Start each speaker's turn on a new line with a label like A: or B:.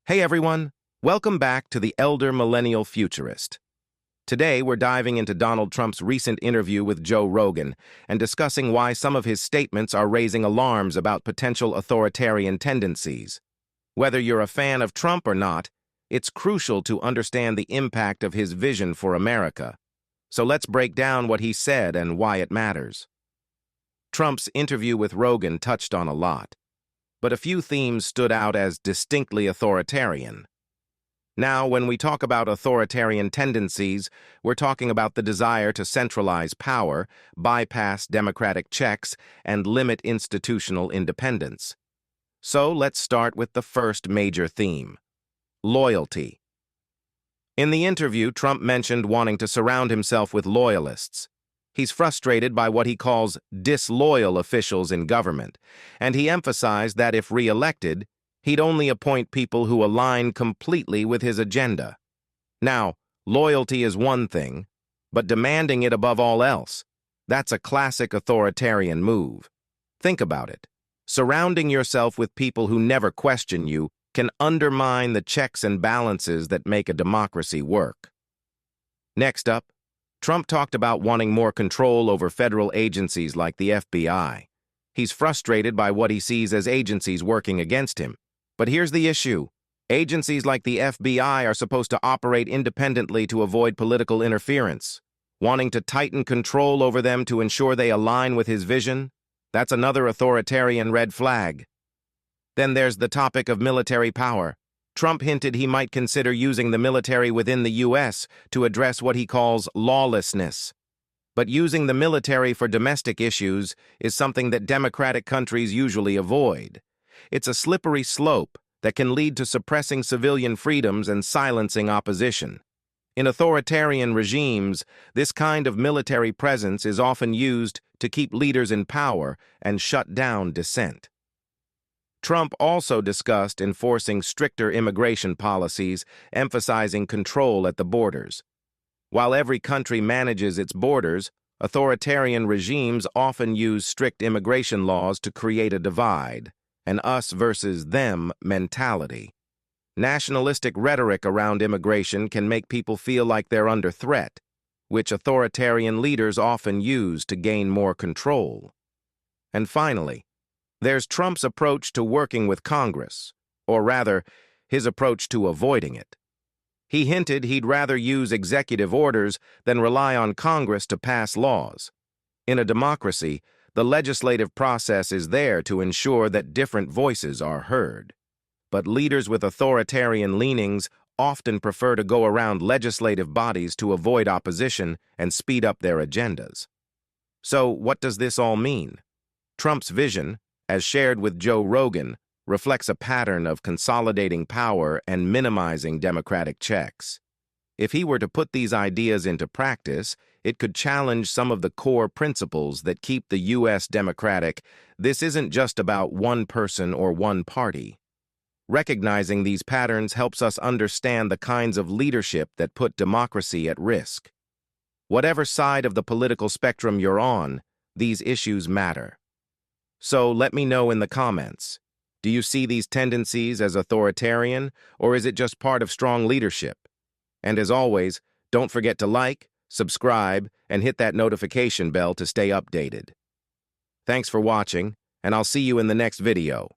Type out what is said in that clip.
A: Hey everyone, welcome back to the Elder Millennial Futurist. Today we're diving into Donald Trump's recent interview with Joe Rogan and discussing why some of his statements are raising alarms about potential authoritarian tendencies. Whether you're a fan of Trump or not, it's crucial to understand the impact of his vision for America. So let's break down what he said and why it matters. Trump's interview with Rogan touched on a lot, but a few themes stood out as distinctly authoritarian. Now, when we talk about authoritarian tendencies, we're talking about the desire to centralize power, bypass democratic checks, and limit institutional independence. So let's start with the first major theme: loyalty. In the interview, Trump mentioned wanting to surround himself with loyalists. He's frustrated by what he calls disloyal officials in government, and he emphasized that if re-elected, he'd only appoint people who align completely with his agenda. Now, loyalty is one thing, but demanding it above all else, that's a classic authoritarian move. Think about it. Surrounding yourself with people who never question you can undermine the checks and balances that make a democracy work. Next up, Trump talked about wanting more control over federal agencies like the FBI. He's frustrated by what he sees as agencies working against him. But here's the issue. Agencies like the FBI are supposed to operate independently to avoid political interference. Wanting to tighten control over them to ensure they align with his vision? That's another authoritarian red flag. Then there's the topic of military power. Trump hinted he might consider using the military within the U.S. to address what he calls lawlessness. But using the military for domestic issues is something that democratic countries usually avoid. It's a slippery slope that can lead to suppressing civilian freedoms and silencing opposition. In authoritarian regimes, this kind of military presence is often used to keep leaders in power and shut down dissent. Trump also discussed enforcing stricter immigration policies, emphasizing control at the borders. While every country manages its borders, authoritarian regimes often use strict immigration laws to create a divide, an us versus them mentality. Nationalistic rhetoric around immigration can make people feel like they're under threat, which authoritarian leaders often use to gain more control. And finally, there's Trump's approach to working with Congress, or rather, his approach to avoiding it. He hinted he'd rather use executive orders than rely on Congress to pass laws. In a democracy, the legislative process is there to ensure that different voices are heard. But leaders with authoritarian leanings often prefer to go around legislative bodies to avoid opposition and speed up their agendas. So, what does this all mean? Trump's vision, as shared with Joe Rogan, reflects a pattern of consolidating power and minimizing democratic checks. If he were to put these ideas into practice, it could challenge some of the core principles that keep the U.S. democratic. This isn't just about one person or one party. Recognizing these patterns helps us understand the kinds of leadership that put democracy at risk. Whatever side of the political spectrum you're on, these issues matter. So let me know in the comments. Do you see these tendencies as authoritarian, or is it just part of strong leadership? And as always, don't forget to like, subscribe, and hit that notification bell to stay updated. Thanks for watching, and I'll see you in the next video.